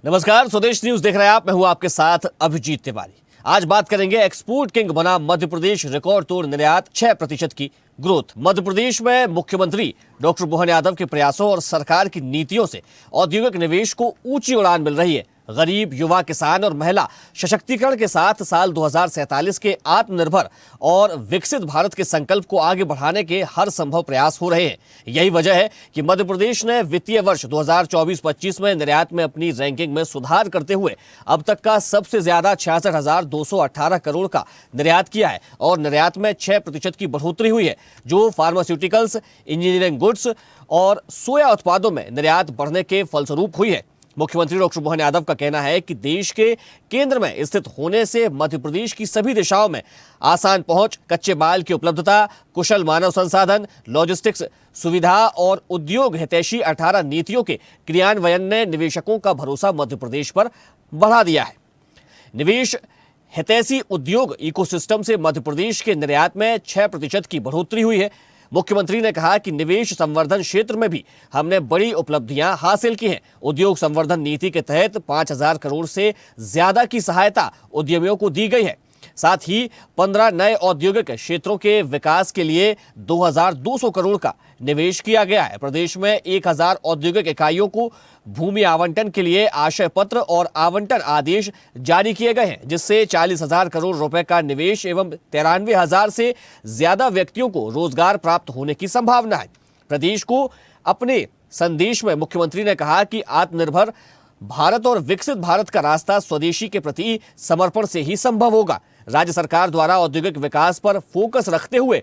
नमस्कार, स्वदेश न्यूज देख रहे हैं आप। मैं हूं आपके साथ अभिजीत तिवारी। आज बात करेंगे एक्सपोर्ट किंग बना मध्य प्रदेश, रिकॉर्ड तोड़ निर्यात 6% की ग्रोथ। मध्य प्रदेश में मुख्यमंत्री डॉक्टर मोहन यादव के प्रयासों और सरकार की नीतियों से औद्योगिक निवेश को ऊंची उड़ान मिल रही है। गरीब, युवा, किसान और महिला सशक्तिकरण के साथ साल 2047 के आत्मनिर्भर और विकसित भारत के संकल्प को आगे बढ़ाने के हर संभव प्रयास हो रहे हैं। यही वजह है कि मध्य प्रदेश ने वित्तीय वर्ष 2024-25 में निर्यात में अपनी रैंकिंग में सुधार करते हुए अब तक का सबसे ज्यादा 66,218 करोड़ का निर्यात किया है और निर्यात में 6% की बढ़ोतरी हुई है, जो फार्मास्यूटिकल्स, इंजीनियरिंग गुड्स और सोया उत्पादों में निर्यात बढ़ने के फलस्वरूप हुई है। मुख्यमंत्री डॉक्टर मोहन यादव का कहना है कि देश के केंद्र में स्थित होने से मध्य प्रदेश की सभी दिशाओं में आसान पहुंच, कच्चे माल की उपलब्धता, कुशल मानव संसाधन, लॉजिस्टिक्स सुविधा और उद्योग हितैषी 18 नीतियों के क्रियान्वयन ने निवेशकों का भरोसा मध्य प्रदेश पर बढ़ा दिया है। निवेश हितैषी उद्योग इकोसिस्टम से मध्य प्रदेश के निर्यात में 6% की बढ़ोतरी हुई है। मुख्यमंत्री ने कहा कि निवेश संवर्धन क्षेत्र में भी हमने बड़ी उपलब्धियां हासिल की हैं। उद्योग संवर्धन नीति के तहत 5,000 करोड़ से ज्यादा की सहायता उद्यमियों को दी गई है। साथ ही 15 नए औद्योगिक क्षेत्रों के विकास के लिए 2,200 करोड़ का निवेश किया गया है। प्रदेश में 1,000 औद्योगिक इकाइयों को भूमि आवंटन के लिए आशय पत्र और आवंटन आदेश जारी किए गए हैं, जिससे 40,000 करोड़ रुपए का निवेश एवं 93,000 से ज्यादा व्यक्तियों को रोजगार प्राप्त होने की संभावना है। प्रदेश को अपने संदेश में मुख्यमंत्री ने कहा कि आत्मनिर्भर भारत और विकसित भारत का रास्ता स्वदेशी के प्रति समर्पण से ही संभव होगा। राज्य सरकार द्वारा औद्योगिक विकास पर फोकस रखते हुए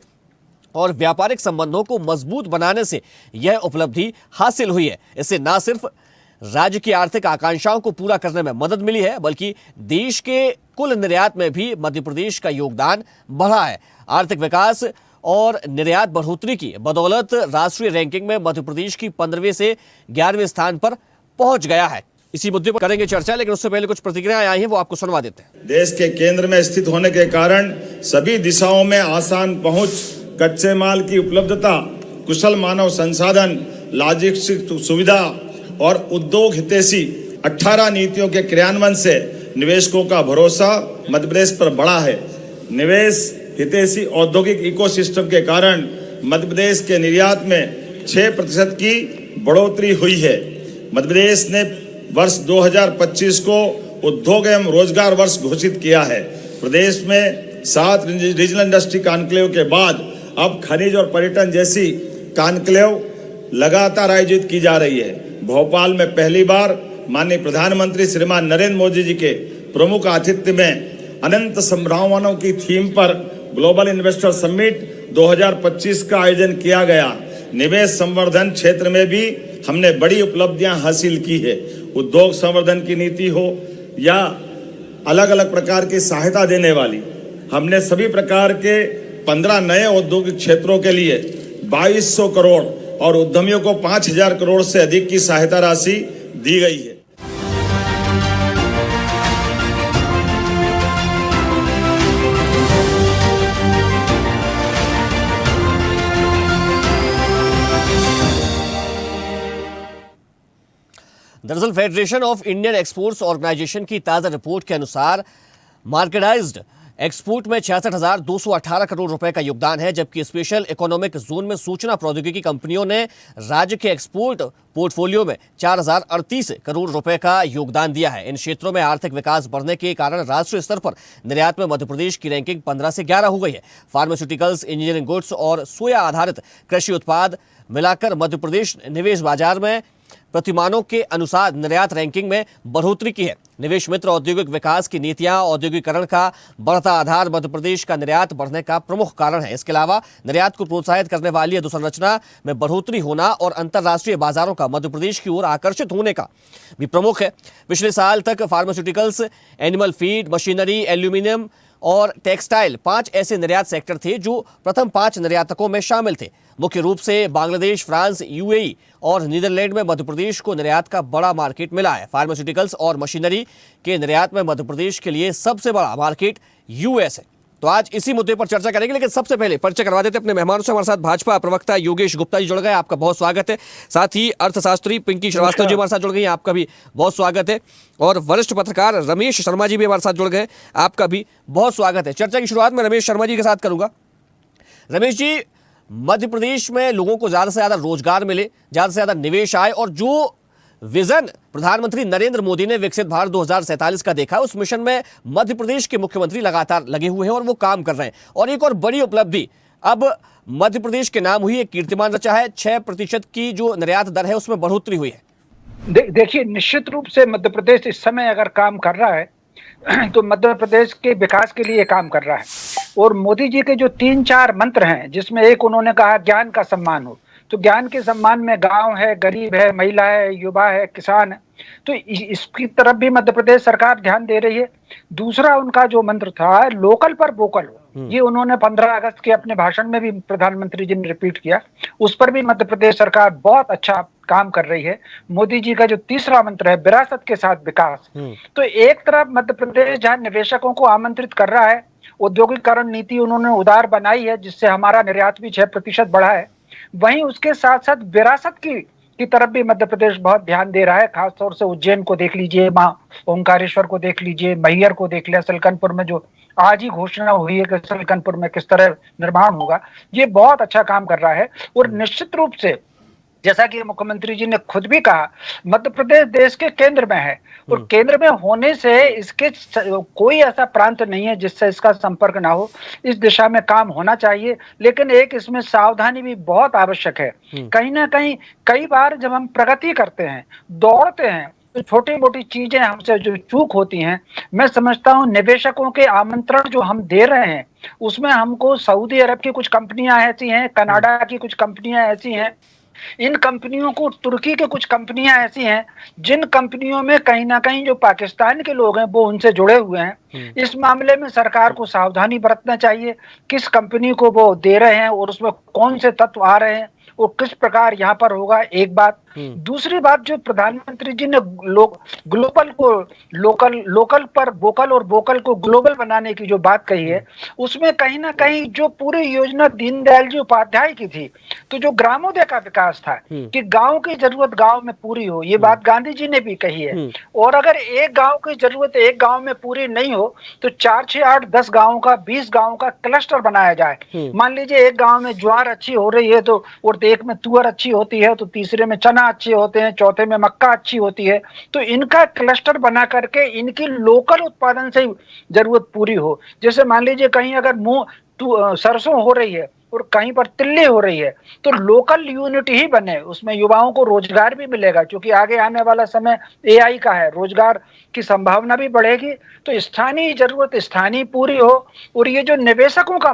और व्यापारिक संबंधों को मजबूत बनाने से यह उपलब्धि हासिल हुई है। इससे न सिर्फ राज्य की आर्थिक आकांक्षाओं को पूरा करने में मदद मिली है, बल्कि देश के कुल निर्यात में भी मध्य प्रदेश का योगदान बढ़ा है। आर्थिक विकास और निर्यात बढ़ोतरी की बदौलत राष्ट्रीय रैंकिंग में मध्य प्रदेश की 15वें से 11वें स्थान पर पहुंच गया है। इसी मुद्दे पर करेंगे चर्चा, लेकिन उससे पहले कुछ प्रतिक्रियाएं आई हैं, वो आपको सुनवा देते हैं। देश के केंद्र में स्थित होने के कारण सभी दिशाओं में आसान पहुंच, कच्चे माल की उपलब्धता, कुशल मानव संसाधन, लॉजिस्टिक्स सुविधा और उद्योग हितैषी 18 नीतियों के क्रियान्वयन से निवेशकों का भरोसा मध्य प्रदेश पर बढ़ा है। निवेश हितैषी औद्योगिक इकोसिस्टम के कारण मध्य प्रदेश के निर्यात में 6% की बढ़ोतरी हुई है। मध्य प्रदेश ने वर्ष 2025 को उद्योग एवं रोजगार वर्ष घोषित किया है। प्रदेश में 7 रीजनल इंडस्ट्री कॉन्क्लेव के बाद अब खनिज और पर्यटन जैसी कॉन्क्लेव लगातार आयोजित की जा रही है। भोपाल में पहली बार माननीय प्रधानमंत्री श्रीमान नरेंद्र मोदी जी के प्रमुख आतिथ्य में अनंत संभावनाओं की थीम पर ग्लोबल इन्वेस्टर समिट 2025 का आयोजन किया गया। निवेश संवर्धन क्षेत्र में भी हमने बड़ी उपलब्धियां हासिल की है। उद्योग संवर्धन की नीति हो या अलग अलग प्रकार की सहायता देने वाली, हमने सभी प्रकार के 15 नए औद्योगिक क्षेत्रों के लिए 2,200 करोड़ और उद्यमियों को 5,000 करोड़ से अधिक की सहायता राशि दी गई है। दरअसल federation of Indian exports organisation की ताजा रिपोर्ट के अनुसार मार्केटाइज्ड एक्सपोर्ट में 66,218 करोड़ रुपए का योगदान है, जबकि स्पेशल इकोनॉमिक जोन में सूचना प्रौद्योगिकी कंपनियों ने राज्य के एक्सपोर्ट पोर्टफोलियो में 4,038 करोड़ रुपए का योगदान दिया है। इन क्षेत्रों में आर्थिक विकास बढ़ने के कारण राष्ट्रीय स्तर पर निर्यात में मध्य प्रदेश की रैंकिंग 15 से 11 हो गई है। फार्मास्यूटिकल्स, इंजीनियरिंग गुड्स और सोया आधारित कृषि उत्पाद मिलाकर मध्य प्रदेश निवेश बाजार में प्रतिमानों के अनुसार निर्यात रैंकिंग में बढ़ोतरी की है। निवेश मित्र औद्योगिक विकास की नीतियां औद्योगिकरण का बढ़ता आधार मध्य प्रदेश का निर्यात बढ़ने का प्रमुख कारण है। इसके अलावा निर्यात को प्रोत्साहित करने वाली अधोसंरचना में बढ़ोतरी होना और अंतर्राष्ट्रीय बाजारों का मध्य प्रदेश की ओर आकर्षित होने का भी प्रमुख है। पिछले साल तक pharmaceuticals, animal feed, machinery, aluminium और टेक्सटाइल 5 ऐसे निर्यात सेक्टर थे जो प्रथम 5 निर्यातकों में शामिल थे। मुख्य रूप से बांग्लादेश, फ्रांस, यूएई और नीदरलैंड में मध्य प्रदेश को निर्यात का बड़ा मार्केट मिला है। फार्मास्यूटिकल्स और मशीनरी के निर्यात में मध्य प्रदेश के लिए सबसे बड़ा मार्केट यूएस है। तो आज इसी मुद्दे पर चर्चा करेंगे, लेकिन सबसे पहले परिचय करवा देते अपने मेहमानों से। हमारे साथ भाजपा प्रवक्ता योगेश गुप्ता जी जुड़ गए, आपका बहुत स्वागत है। साथ ही अर्थशास्त्री पिंकी श्रीवास्तव जी हमारे साथ जुड़ गई, आपका भी बहुत स्वागत है। और वरिष्ठ पत्रकार रमेश शर्मा जी भी हमारे साथ जुड़ गए, आपका भी बहुत स्वागत है। चर्चा की शुरुआत में रमेश शर्मा जी के साथ करूंगा। रमेश जी, मध्य प्रदेश में लोगों को ज्यादा से ज्यादा रोजगार मिले, ज्यादा से ज्यादा निवेश आए, और जो विजन प्रधानमंत्री नरेंद्र मोदी ने विकसित भारत 2047 का देखा, उस मिशन में मध्य प्रदेश के मुख्यमंत्री लगातार लगे हुए हैं और वो काम कर रहे हैं। और एक और बड़ी उपलब्धि अब मध्य प्रदेश के नाम हुई, एक कीर्तिमान रचा है। 6% की जो निर्यात दर है उसमें बढ़ोतरी हुई है। देखिए, निश्चित रूप से मध्य प्रदेश इस समय अगर काम कर रहा है तो मध्य प्रदेश के विकास के लिए काम कर रहा है। और मोदी जी के जो 3-4 मंत्र हैं, जिसमें एक उन्होंने कहा ज्ञान का सम्मान हो, तो ज्ञान के सम्मान में गांव है, गरीब है, महिला है, युवा है, किसान है, तो इसकी तरफ भी मध्य प्रदेश सरकार ध्यान दे रही है। दूसरा उनका जो मंत्र था लोकल पर वोकल हो, ये उन्होंने 15 अगस्त के अपने भाषण में भी प्रधानमंत्री जी ने रिपीट किया। उस पर भी मध्य प्रदेश सरकार बहुत अच्छा काम कर रही है। मोदी जी का जो तीसरा मंत्र है विरासत के साथ विकास, तो एक तरफ मध्य प्रदेश जहां निवेशकों को आमंत्रित कर रहा है, औद्योगिकरण नीति उन्होंने उदार बनाई है जिससे हमारा निर्यात भी 6% बढ़ा है, वहीं उसके साथ साथ विरासत की तरफ भी मध्य प्रदेश बहुत ध्यान दे रहा है। खासतौर से उज्जैन को देख लीजिए, मां ओंकारेश्वर को देख लीजिए, मैहर को देख लिया, सलकनपुर में जो आज ही घोषणा हुई है कि सलकनपुर में किस तरह निर्माण होगा, ये बहुत अच्छा काम कर रहा है। और निश्चित रूप से जैसा कि मुख्यमंत्री जी ने खुद भी कहा, मध्य प्रदेश देश के केंद्र में है, और केंद्र में होने से इसके कोई ऐसा प्रांत नहीं है जिससे इसका संपर्क ना हो। इस दिशा में काम होना चाहिए, लेकिन एक इसमें सावधानी भी बहुत आवश्यक है। कहीं ना कहीं कई बार जब हम प्रगति करते हैं, दौड़ते हैं, तो छोटी मोटी चीजें हमसे जो चूक होती हैं, मैं समझता हूं निवेशकों के आमंत्रण जो हम दे रहे हैं उसमें हमको सऊदी अरब की कुछ कंपनियां ऐसी हैं, कनाडा की कुछ कंपनियां ऐसी हैं, इन कंपनियों को, तुर्की के कुछ कंपनियां ऐसी हैं जिन कंपनियों में कहीं ना कहीं जो पाकिस्तान के लोग हैं वो उनसे जुड़े हुए हैं। इस मामले में सरकार को सावधानी बरतना चाहिए, किस कंपनी को वो दे रहे हैं और उसमें कौन से तत्व आ रहे हैं और किस प्रकार यहाँ पर होगा, एक बात। दूसरी बात, जो प्रधानमंत्री जी ने ग्लोबल को लोकल पर वोकल और वोकल को ग्लोबल बनाने की जो बात कही है, उसमें कहीं ना कहीं जो पूरी योजना दीनदयाल जी उपाध्याय की थी, तो जो ग्रामोदय का विकास था कि गांव की जरूरत गांव में पूरी हो, ये बात गांधी जी ने भी कही है। और अगर एक गांव की जरूरत एक गांव में पूरी नहीं हो तो 4, 6, 8, 10 गांवों का, 20 गांवों का क्लस्टर बनाया जाए। मान लीजिए एक गांव में ज्वार अच्छी हो रही है तो, और एक में तुअर अच्छी होती है, तो तीसरे में चना अच्छे होते हैं, चौथे में मक्का अच्छी होती है, तो इनका क्लस्टर बना करके इनकी लोकल उत्पादन से जरूरत पूरी हो। जैसे मान लीजिए कहीं अगर सरसों हो रही है और कहीं पर तिल्ली हो रही है, तो लोकल यूनिट ही बने, उसमें युवाओं को रोजगार भी मिलेगा, क्योंकि आगे आने वाला समय एआई का है, रोजगार की संभावना भी बढ़ेगी। तो स्थानीय जरूरत स्थानीय पूरी हो, और ये जो निवेशकों का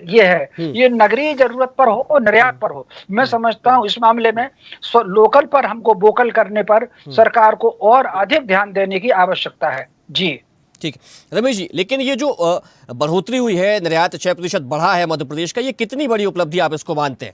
ये है, ये नगरीय जरूरत पर हो और निर्यात पर हो। मैं समझता हूं इस मामले में लोकल पर हमको वोकल करने पर सरकार को और अधिक ध्यान देने की आवश्यकता है। जी ठीक है रमेश जी, लेकिन ये जो बढ़ोतरी हुई है, निर्यात 6% बढ़ा है मध्य प्रदेश का, ये कितनी बड़ी उपलब्धि आप इसको मानते हैं?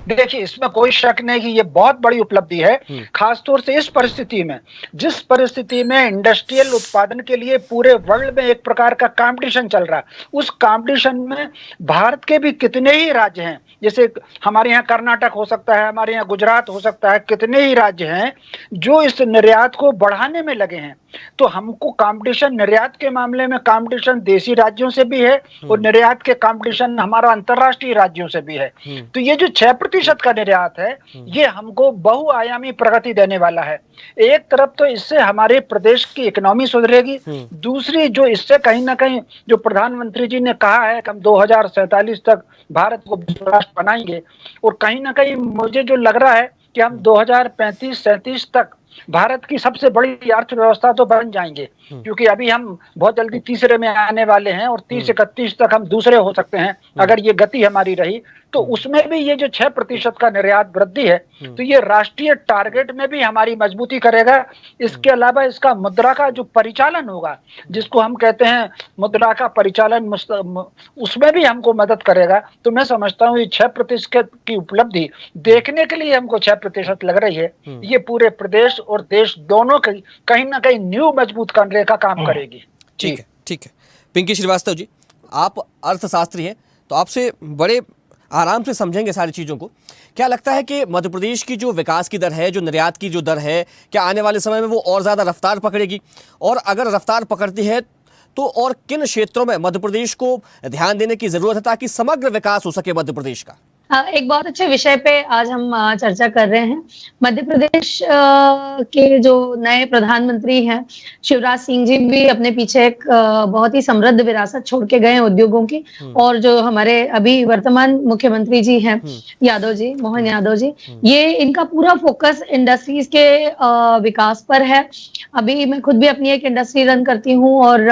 देखिए, इसमें कोई शक नहीं कि ये बहुत बड़ी उपलब्धि है, खासतौर से इस परिस्थिति में, जिस परिस्थिति में इंडस्ट्रियल उत्पादन के लिए पूरे वर्ल्ड में एक प्रकार का कंपटीशन चल रहा है। उस कंपटीशन में भारत के भी कितने ही राज्य हैं, जैसे हमारे यहाँ कर्नाटक हो सकता है, हमारे यहाँ गुजरात हो सकता है, कितने ही राज्य हैं जो इस निर्यात को बढ़ाने में लगे हैं। तो हमको कंपटीशन, निर्यात के मामले में कंपटीशन देशी राज्यों से भी है और निर्यात के कंपटीशन हमारा अंतरराष्ट्रीय राज्यों से भी है। तो ये जो 6% का निर्यात है, ये हमको बहुआयामी प्रगति देने वाला है। एक तरफ तो इससे हमारे प्रदेश की इकोनॉमी सुधरेगी, दूसरी जो इससे कहीं ना कहीं जो प्रधानमंत्री जी ने कहा है कि हम 2047 तक भारत को राष्ट्र बनाएंगे, और कहीं ना कहीं मुझे जो लग रहा है कि हम 2035-37 तक भारत की सबसे बड़ी अर्थव्यवस्था तो बन जाएंगे, क्योंकि अभी हम बहुत जल्दी तीसरे में आने वाले हैं और 30-31 तक हम दूसरे हो सकते हैं अगर ये गति हमारी रही। तो उसमें भी ये जो 6% का निर्यात वृद्धि है, तो ये राष्ट्रीय टारगेट में भी हमारी मजबूती करेगा। इसके अलावा इसका मुद्रा का जो परिचालन होगा, जिसको हम कहते हैं मुद्रा का परिचालन, उसमें भी हमको मदद करेगा। तो मैं समझता हूँ ये 6% की उपलब्धि देखने के लिए हमको 6% लग रही है, ये पूरे प्रदेश और देश दोनों की कहीं ना कहीं नींव मजबूत करने का काम करेगी। ठीक है, ठीक है। पिंकी श्रीवास्तव जी, आप अर्थशास्त्री हैं, तो आपसे बड़े आराम से समझेंगे सारी चीज़ों को। क्या लगता है कि मध्य प्रदेश की जो विकास की दर है, जो निर्यात की जो दर है, क्या आने वाले समय में वो और ज़्यादा रफ्तार पकड़ेगी? और अगर रफ्तार पकड़ती है तो और किन क्षेत्रों में मध्य प्रदेश को ध्यान देने की ज़रूरत है ताकि समग्र विकास हो सके मध्य प्रदेश का? एक बहुत अच्छे विषय पे आज हम चर्चा कर रहे हैं। मध्य प्रदेश के जो नए प्रधानमंत्री हैं शिवराज सिंह जी भी अपने पीछे एक बहुत ही समृद्ध विरासत छोड़ के गए हैं उद्योगों की। और जो हमारे अभी वर्तमान मुख्यमंत्री जी हैं यादव जी, मोहन यादव जी, ये इनका पूरा फोकस इंडस्ट्रीज के विकास पर है। अभी मैं खुद भी अपनी एक इंडस्ट्री रन करती हूँ और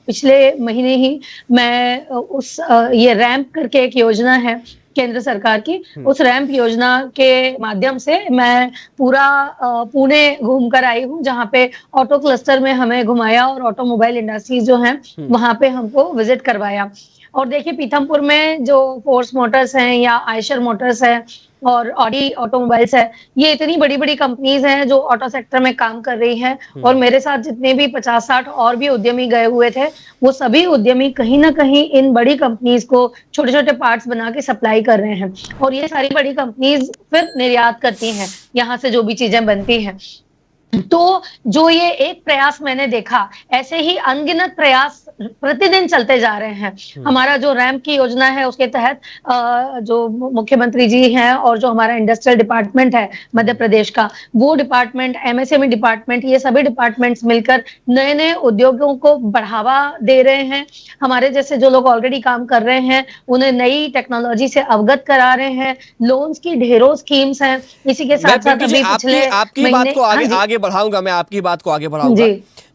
पिछले महीने ही मैं ये रैंप करके एक योजना है केंद्र सरकार की, उस रैंप योजना के माध्यम से मैं पूरा पुणे घूम कर आई हूँ, जहाँ पे ऑटो क्लस्टर में हमें घुमाया और ऑटोमोबाइल इंडस्ट्रीज जो हैं वहां पे हमको विजिट करवाया। और देखिए पीथमपुर में जो फोर्स मोटर्स हैं या आयशर मोटर्स है और ऑडी ऑटोमोबाइल्स है, ये इतनी बड़ी बड़ी कंपनीज हैं जो ऑटो सेक्टर में काम कर रही हैं। और मेरे साथ जितने भी 50-60 और भी उद्यमी गए हुए थे, वो सभी उद्यमी कहीं ना कहीं इन बड़ी कंपनीज को छोटे छोटे पार्ट्स बना के सप्लाई कर रहे हैं। और ये सारी बड़ी कंपनीज फिर निर्यात करती हैं यहाँ से जो भी चीजें बनती हैं। तो जो ये एक प्रयास मैंने देखा, ऐसे ही अनगिनत प्रयास प्रतिदिन चलते जा रहे हैं। हमारा जो रैंप की योजना है उसके तहत जो मुख्यमंत्री जी हैं और जो हमारा इंडस्ट्रियल डिपार्टमेंट है मध्य प्रदेश का, वो डिपार्टमेंट, एमएसएमई डिपार्टमेंट, ये सभी डिपार्टमेंट्स मिलकर नए नए उद्योगों को बढ़ावा दे रहे हैं। हमारे जैसे जो लोग ऑलरेडी काम कर रहे हैं उन्हें नई टेक्नोलॉजी से अवगत करा रहे हैं। लोन्स की ढेरों स्कीम्स हैं। इसी के साथ साथ अभी पिछले आपकी बात को आगे बढ़ाऊंगा, मैं आपकी बात को आगे बढ़ाऊंगा।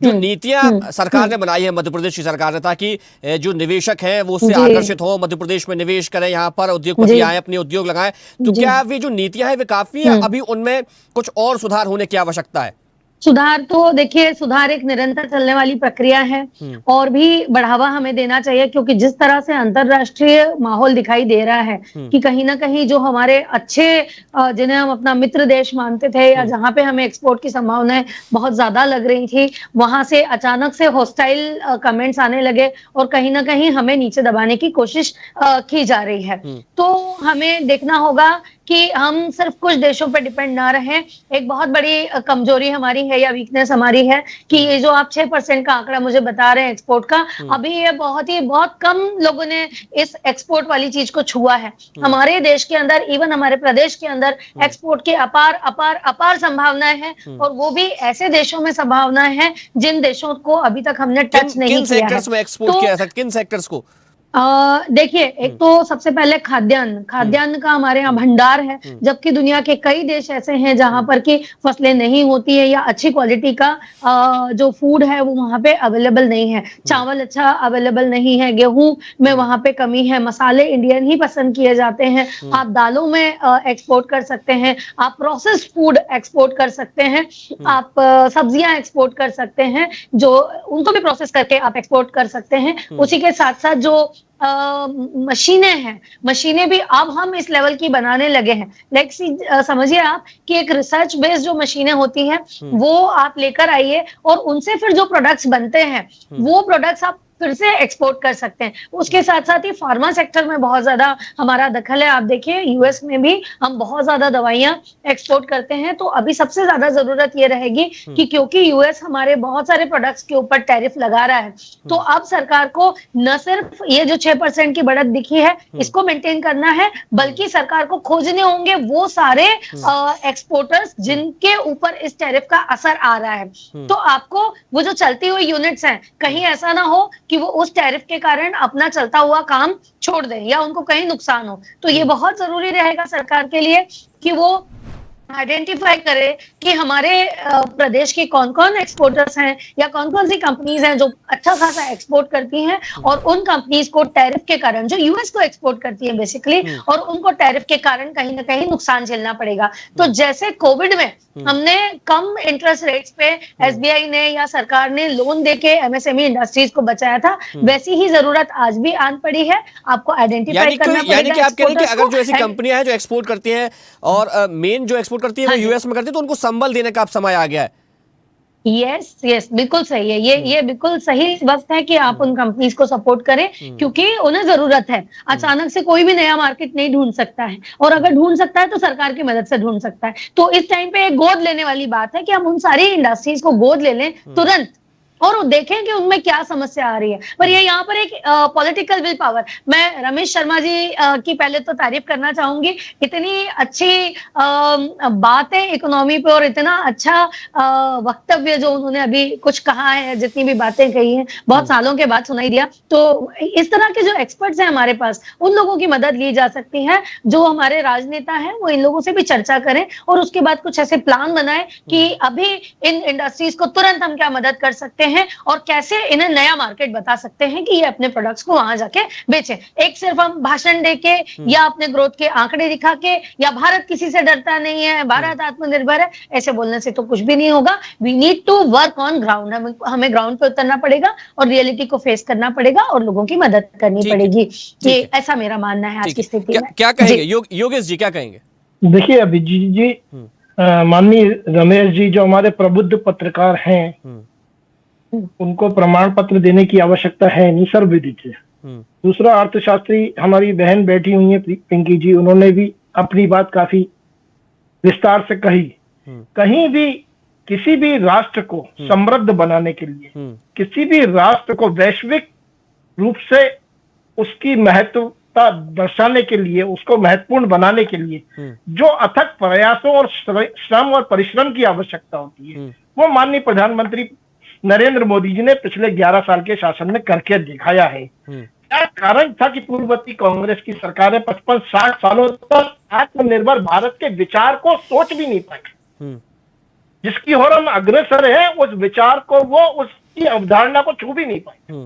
जो नीतियां सरकार ने बनाई है, मध्य प्रदेश की सरकार ने, ताकि जो निवेशक हैं वो उससे आकर्षित हो, मध्य प्रदेश में निवेश करें, यहाँ पर उद्योगपति आए, अपने उद्योग लगाएं, तो क्या वे जो नीतियां हैं वे काफी है? अभी उनमें कुछ और सुधार होने की आवश्यकता है? सुधार तो देखिए, सुधार एक निरंतर चलने वाली प्रक्रिया है और भी बढ़ावा हमें देना चाहिए, क्योंकि जिस तरह से अंतरराष्ट्रीय माहौल दिखाई दे रहा है कि कहीं ना कहीं जो हमारे अच्छे जिन्हें हम अपना मित्र देश मानते थे या जहां पे हमें एक्सपोर्ट की संभावनाएं बहुत ज्यादा लग रही थी, वहां से अचानक से हॉस्टाइल कमेंट्स आने लगे और कहीं ना कहीं हमें नीचे दबाने की कोशिश की जा रही है। तो हमें देखना होगा कि हम सिर्फ कुछ देशों पर डिपेंड ना रहें। एक बहुत बड़ी कमजोरी हमारी है या वीकनेस हमारी है कि ये जो आप 6% का आंकड़ा मुझे बता रहे हैं एक्सपोर्ट का, अभी ये बहुत कम लोगों ने इस एक्सपोर्ट वाली चीज को छुआ है। हमारे देश के अंदर, इवन हमारे प्रदेश के अंदर एक्सपोर्ट की अपार अपार अपार संभावनाएं हैं और वो भी ऐसे देशों में संभावनाएं हैं जिन देशों को अभी तक हमने टच नहीं किया है। किन सेक्टर्स में एक्सपोर्ट किया है? किन सेक्टर्स को? देखिए, एक तो सबसे पहले खाद्यान्न का हमारे यहाँ भंडार है, जबकि दुनिया के कई देश ऐसे हैं जहां पर की फसलें नहीं होती है या अच्छी क्वालिटी का जो फूड है वो वहां पे अवेलेबल नहीं है। चावल अच्छा अवेलेबल नहीं है, गेहूं में वहां पे कमी है, मसाले इंडियन ही पसंद किए जाते हैं। आप दालों में एक्सपोर्ट कर सकते हैं, आप प्रोसेस्ड फूड एक्सपोर्ट कर सकते हैं, आप सब्जियां एक्सपोर्ट कर सकते हैं, जो उनको भी प्रोसेस करके आप एक्सपोर्ट कर सकते हैं। उसी के साथ साथ जो मशीनें हैं, मशीनें भी अब हम इस लेवल की बनाने लगे हैं। लाइक समझिए आप कि एक रिसर्च बेस्ड जो मशीनें होती हैं वो आप लेकर आइए और उनसे फिर जो प्रोडक्ट्स बनते हैं वो प्रोडक्ट्स आप फिर से एक्सपोर्ट कर सकते हैं। उसके साथ साथ ही फार्मा सेक्टर में बहुत ज्यादा हमारा दखल है। आप देखिए यूएस में भी हम बहुत ज्यादा दवाइयां एक्सपोर्ट करते हैं। तो अभी सबसे ज्यादा जरूरत ये रहेगी कि क्योंकि यूएस हमारे बहुत सारे प्रोडक्ट्स के ऊपर टैरिफ लगा रहा है, तो अब सरकार को न सिर्फ ये जो 6% की बढ़त दिखी है इसको मेंटेन करना है, बल्कि सरकार को खोजने होंगे वो सारे एक्सपोर्टर्स जिनके ऊपर इस टैरिफ का असर आ रहा है। तो आपको वो जो चलती हुई यूनिट्स हैं, कहीं ऐसा ना हो कि वो उस टैरिफ के कारण अपना चलता हुआ काम छोड़ दें या उनको कहीं नुकसान हो। तो ये बहुत जरूरी रहेगा सरकार के लिए कि वो आइडेंटिफाई करे कि हमारे प्रदेश के कौन कौन एक्सपोर्टर्स हैं या कौन कौन सी कंपनीज हैं जो अच्छा खासा एक्सपोर्ट करती हैं और उन कंपनीज को टैरिफ के कारण, जो यूएस को एक्सपोर्ट करती है बेसिकली, और उनको टैरिफ के कारण कहीं ना कहीं नुकसान झेलना पड़ेगा। तो जैसे कोविड में हमने कम इंटरेस्ट रेट्स पे एसबीआई ने या सरकार ने लोन देके एमएसएमई इंडस्ट्रीज को बचाया था, वैसी ही जरूरत आज भी आन पड़ी है। आपको आइडेंटिफाई करना पड़ेगा। यानी कि आप कह रहे हैं कि अगर जो ऐसी कंपनियां हैं जो एक्सपोर्ट करती हैं और मेन जो एक्सपोर्ट करती है वो यूएस में करती है, तो उनको संबल देने का अब समय आ गया है। यस यस, बिल्कुल सही है। ये बिल्कुल सही वक्त है कि आप उन कंपनीज को सपोर्ट करें, क्योंकि उन्हें जरूरत है। अचानक से कोई भी नया मार्केट नहीं ढूंढ सकता है, और अगर ढूंढ सकता है तो सरकार की मदद से ढूंढ सकता है। तो इस टाइम पे एक गोद लेने वाली बात है कि हम उन सारी इंडस्ट्रीज को गोद ले लें तुरंत, और वो देखें कि उनमें क्या समस्या आ रही है। पर ये यहाँ पर एक पॉलिटिकल विल पावर, मैं रमेश शर्मा जी की पहले तो तारीफ करना चाहूंगी। इतनी अच्छी बात है इकोनॉमी पे, और इतना अच्छा वक्तव्य जो उन्होंने अभी कुछ कहा है, जितनी भी बातें कही हैं, बहुत सालों के बाद सुनाई दिया। तो इस तरह के जो एक्सपर्ट्स हैं हमारे पास, उन लोगों की मदद ली जा सकती है। जो हमारे राजनेता हैं वो इन लोगों से भी चर्चा करें, और उसके बाद कुछ ऐसे प्लान बनाएं कि अभी इन इंडस्ट्रीज को तुरंत हम क्या मदद कर सकते हैं, और कैसे इन्हें नया मार्केट बता सकते हैं कि ये अपने प्रोडक्ट्स को वहां जाके बेचें। एक सिर्फ हम भाषण देके या अपने ग्रोथ के आंकड़े दिखा के, या भारत किसी से डरता नहीं है, भारत आत्मनिर्भर है, ऐसे बोलने से तो कुछ भी नहीं होगा। We need to work on ground, हमें ग्राउंड पे उतरना पड़ेगा और रियलिटी को फेस करना पड़ेगा और लोगों की मदद करनी पड़ेगी। ये ऐसा मेरा मानना है आज की स्थिति में। क्या कहेंगे योगेश जी, क्या कहेंगे? देखिए अभिजीत जी, माननीय रमेश जी जो हमारे प्रबुद्ध पत्रकार हैं, उनको प्रमाण पत्र देने की आवश्यकता है नहीं, सर्वविदित है। दूसरा, अर्थशास्त्री हमारी बहन बैठी हुई है पिंकी जी, उन्होंने भी अपनी बात काफी विस्तार से कही। कहीं भी किसी भी राष्ट्र को समृद्ध बनाने के लिए, किसी भी राष्ट्र को वैश्विक रूप से उसकी महत्वता दर्शाने के लिए, उसको महत्वपूर्ण बनाने के लिए जो अथक प्रयासों और श्रम और परिश्रम की आवश्यकता होती है, वो माननीय प्रधानमंत्री नरेंद्र मोदी जी ने पिछले 11 साल के शासन में करके दिखाया है। क्या कारण था कि पूर्ववर्ती कांग्रेस की सरकारें 55-60 सालों तक आत्मनिर्भर भारत के विचार को सोच भी नहीं पाई? जिसकी ओर हम अग्रसर है, उस विचार को, वो उसकी अवधारणा को छू भी नहीं पाई।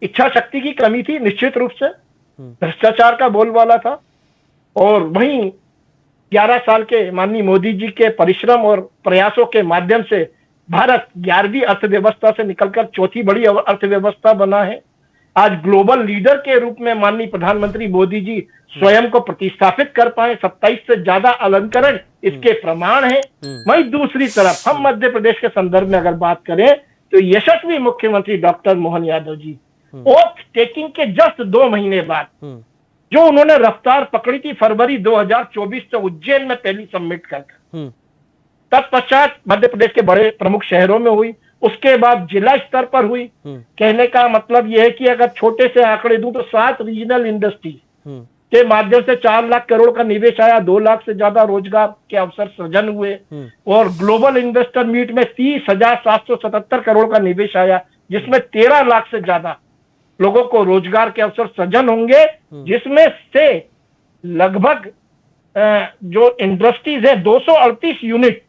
इच्छा शक्ति की कमी थी निश्चित रूप से, भ्रष्टाचार का बोलबाला था, और वहीं 11 साल के माननीय मोदी जी के परिश्रम और प्रयासों के माध्यम से भारत 11वीं अर्थव्यवस्था से निकलकर चौथी बड़ी अर्थव्यवस्था बना है। आज ग्लोबल लीडर के रूप में माननीय प्रधानमंत्री मोदी जी स्वयं को प्रतिस्थापित कर पाए, 27 से ज्यादा अलंकरण इसके प्रमाण है। वहीं दूसरी तरफ हम मध्य प्रदेश के संदर्भ में अगर बात करें तो यशस्वी मुख्यमंत्री doctor Mohan Yadav ji oath taking के जस्ट 2 महीने बाद जो उन्होंने रफ्तार पकड़ी थी फरवरी 2024 से उज्जैन में पहली सबमिट कर, तत्पश्चात मध्य प्रदेश के बड़े प्रमुख शहरों में हुई, उसके बाद जिला स्तर पर हुई। कहने का मतलब यह है कि अगर छोटे से आंकड़े दूं तो 7 रीजनल इंडस्ट्री के माध्यम से 4 लाख करोड़ का निवेश आया, 2 लाख से ज्यादा रोजगार के अवसर सृजन हुए, और ग्लोबल इन्वेस्टर मीट में 30,777 करोड़ का निवेश आया, जिसमें 13 लाख से ज्यादा लोगों को रोजगार के अवसर सृजन होंगे, जिसमें से लगभग जो इंडस्ट्रीज है 238 यूनिट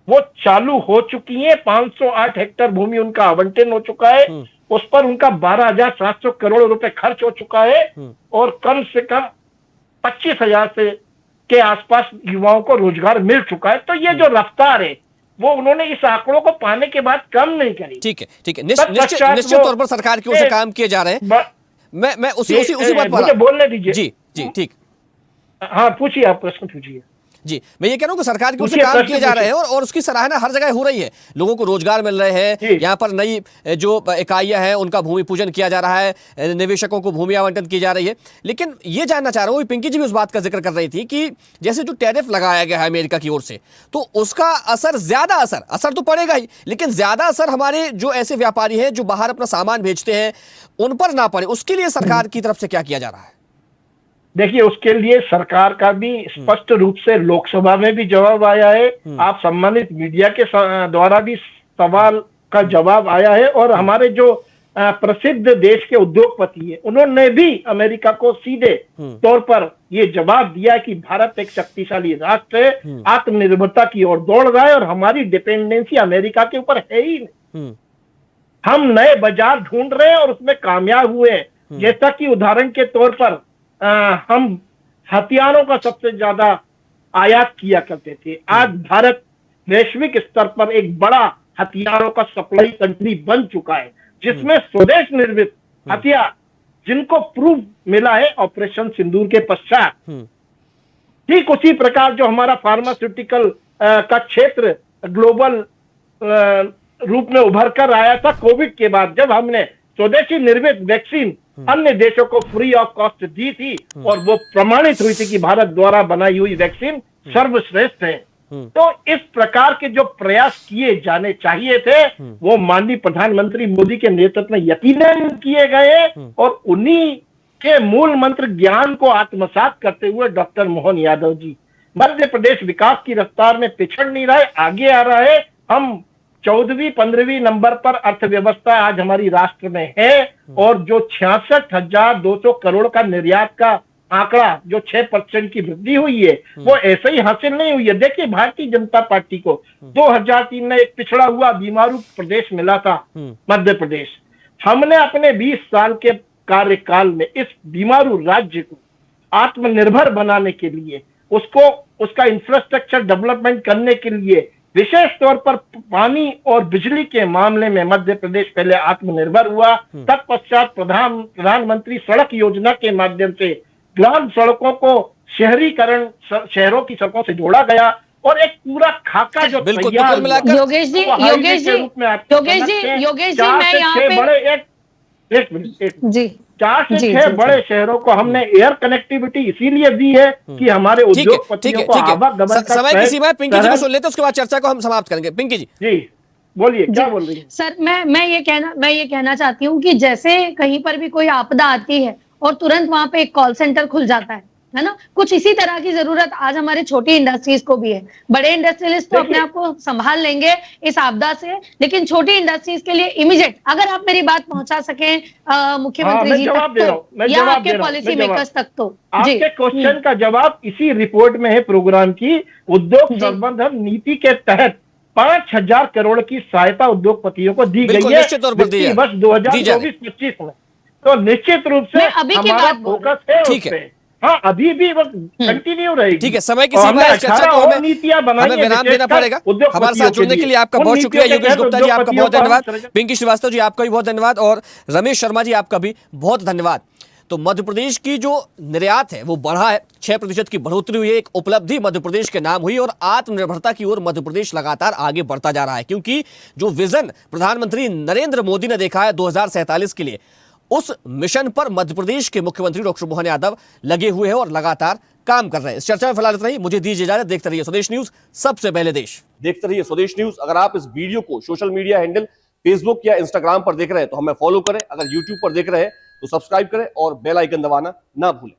वो चालू हो चुकी है, 508 हेक्टेयर भूमि उनका आवंटन हो चुका है, उस पर उनका 12,700 करोड़ रुपए खर्च हो चुका है, और कम से कम 25,000 से के आसपास युवाओं को रोजगार मिल चुका है। तो ये जो रफ्तार है वो उन्होंने इस आंकड़ों को पाने के बाद कम नहीं करी। ठीक है, निश्चित तौर पर सरकार की ओर से काम किए जा रहे हैं। मैं उसी बात पर बोलने दीजिए। जी ठीक। हाँ पूछिए, आप प्रश्न पूछिए। जी, मैं ये कह रहा हूँ कि सरकार की ओर से काम किए जा रहे हैं और उसकी सराहना हर जगह हो रही है, लोगों को रोजगार मिल रहे हैं, यहाँ पर नई जो इकाइयां हैं उनका भूमि पूजन किया जा रहा है, निवेशकों को भूमि आवंटन की जा रही है। लेकिन ये जानना चाह रहा हूँ, पिंकी जी भी उस बात का जिक्र कर रही थी कि जैसे जो टैरिफ लगाया गया है अमेरिका की ओर से, तो उसका ज्यादा असर तो पड़ेगा ही, लेकिन ज्यादा असर हमारे जो ऐसे व्यापारी हैं जो बाहर अपना सामान भेजते हैं उन पर ना पड़े, उसके लिए सरकार की तरफ से क्या किया जा रहा है? देखिए, उसके लिए सरकार का भी स्पष्ट रूप से लोकसभा में भी जवाब आया है, आप सम्मानित मीडिया के द्वारा भी सवाल का जवाब आया है, और हमारे जो प्रसिद्ध देश के उद्योगपति है उन्होंने भी अमेरिका को सीधे तौर पर ये जवाब दिया कि भारत एक शक्तिशाली राष्ट्र है, आत्मनिर्भरता की ओर दौड़ रहा है, और हमारी डिपेंडेंसी अमेरिका के ऊपर है ही नहीं। हम नए बाजार ढूंढ रहे हैं और उसमें कामयाब हुए हैं। जैसा कि उदाहरण के तौर पर हम हथियारों का सबसे ज्यादा आयात किया करते थे, आज भारत वैश्विक स्तर पर एक बड़ा हथियारों का सप्लाई कंट्री बन चुका है, जिसमें स्वदेश निर्मित हथियार जिनको प्रूफ मिला है ऑपरेशन सिंदूर के पश्चात। ठीक उसी प्रकार जो हमारा फार्मास्यूटिकल का क्षेत्र ग्लोबल रूप में उभर कर आया था कोविड के बाद, जब हमने स्वदेशी निर्मित वैक्सीन अन्य देशों को फ्री ऑफ कॉस्ट दी थी और वो प्रमाणित हुई थी कि भारत द्वारा बनाई हुई वैक्सीन सर्वश्रेष्ठ है। तो इस प्रकार के जो प्रयास किए जाने चाहिए थे वो माननीय प्रधानमंत्री मोदी के नेतृत्व में यकीनन किए गए, और उन्हीं के मूल मंत्र ज्ञान को आत्मसात करते हुए डॉक्टर मोहन यादव जी मध्य प्रदेश विकास की रफ्तार में पिछड़ नहीं रहे, आगे आ रहा है। हम 14वीं-15वीं नंबर पर अर्थव्यवस्था आज हमारी राष्ट्र में है, और जो 66,200 करोड़ का निर्यात का आंकड़ा, जो 6% की वृद्धि हुई है, वो ऐसे ही हासिल नहीं हुई है। देखिए भारतीय जनता पार्टी को 2003 में एक पिछड़ा हुआ बीमारू प्रदेश मिला था मध्य प्रदेश। हमने अपने 20 साल के कार्यकाल में इस बीमारू राज्य को आत्मनिर्भर बनाने के लिए, उसका इंफ्रास्ट्रक्चर डेवलपमेंट करने के लिए, विशेष तौर पर पानी और बिजली के मामले में मध्य प्रदेश पहले आत्मनिर्भर हुआ। तत्पश्चात प्रधानमंत्री सड़क योजना के माध्यम से ग्राम सड़कों को शहरीकरण, शहरों की सड़कों से जोड़ा गया, और एक पूरा खाका जो तैयार हुआ। योगेश जी मैं यहाँ पे जी 4 से 6 बड़े शहरों को हमने एयर कनेक्टिविटी इसीलिए दी है कि हमारे उद्योगपतियों को आवागमन का समय की सीमा है। पिंकी जी को सुन लेते, उसके बाद चर्चा को हम समाप्त करेंगे। पिंकी जी बोलिए, क्या बोल रही है? सर मैं ये कहना चाहती हूँ कि जैसे कहीं पर भी कोई आपदा आती है और तुरंत वहां पे एक कॉल सेंटर खुल जाता है ना, कुछ इसी तरह की जरूरत आज हमारी छोटी इंडस्ट्रीज को भी है। बड़े इंडस्ट्रियलिस्ट तो अपने आप को संभाल लेंगे इस आपदा से, लेकिन छोटी इंडस्ट्रीज के लिए इमीडिएट अगर आप मेरी बात पहुंचा सकें मुख्यमंत्री जी तक तो, या आपके पॉलिसी मेकर्स तक तो। आपके क्वेश्चन का जवाब इसी रिपोर्ट में है प्रोग्राम की। उद्योग संवर्धन नीति के तहत 5,000 करोड़ की सहायता उद्योगपतियों को दी गई है वर्ष 2024-25 में। तो निश्चित रूप से हमारा फोकस है उस पे। हाँ, अभी भी वो कंटिन्यू रहेगी। ठीक है, समय की सीमा है, चर्चा को हमें विराम देना पड़ेगा। हमारे साथ जुड़ने के लिए आपका बहुत शुक्रिया। योगेश गुप्ता जी आपका बहुत धन्यवाद, पिंकी श्रीवास्तव जी आपका भी बहुत धन्यवाद, और रमेश शर्मा जी आपका भी बहुत धन्यवाद। तो मध्य प्रदेश की जो निर्यात है वो बढ़ा है, 6% की बढ़ोतरी हुई है, एक उपलब्धि मध्य प्रदेश के नाम हुई, और आत्मनिर्भरता की ओर मध्य प्रदेश लगातार आगे बढ़ता जा रहा है, क्योंकि जो विजन प्रधानमंत्री नरेंद्र मोदी ने देखा है 2047 के लिए, उस मिशन पर मध्य प्रदेश के मुख्यमंत्री डॉक्टर मोहन यादव लगे हुए हैं और लगातार काम कर रहे हैं। इस चर्चा में फिलहाल इतना ही, मुझे दीजिए इजाजत। देखते रहिए स्वदेश न्यूज, सबसे पहले देश। देखते रहिए स्वदेश न्यूज। अगर आप इस वीडियो को सोशल मीडिया हैंडल फेसबुक या इंस्टाग्राम पर देख रहे हैं तो हमें फॉलो करें, अगर यूट्यूब पर देख रहे हैं तो सब्सक्राइब करें और बेल आइकन दबाना ना भूलें।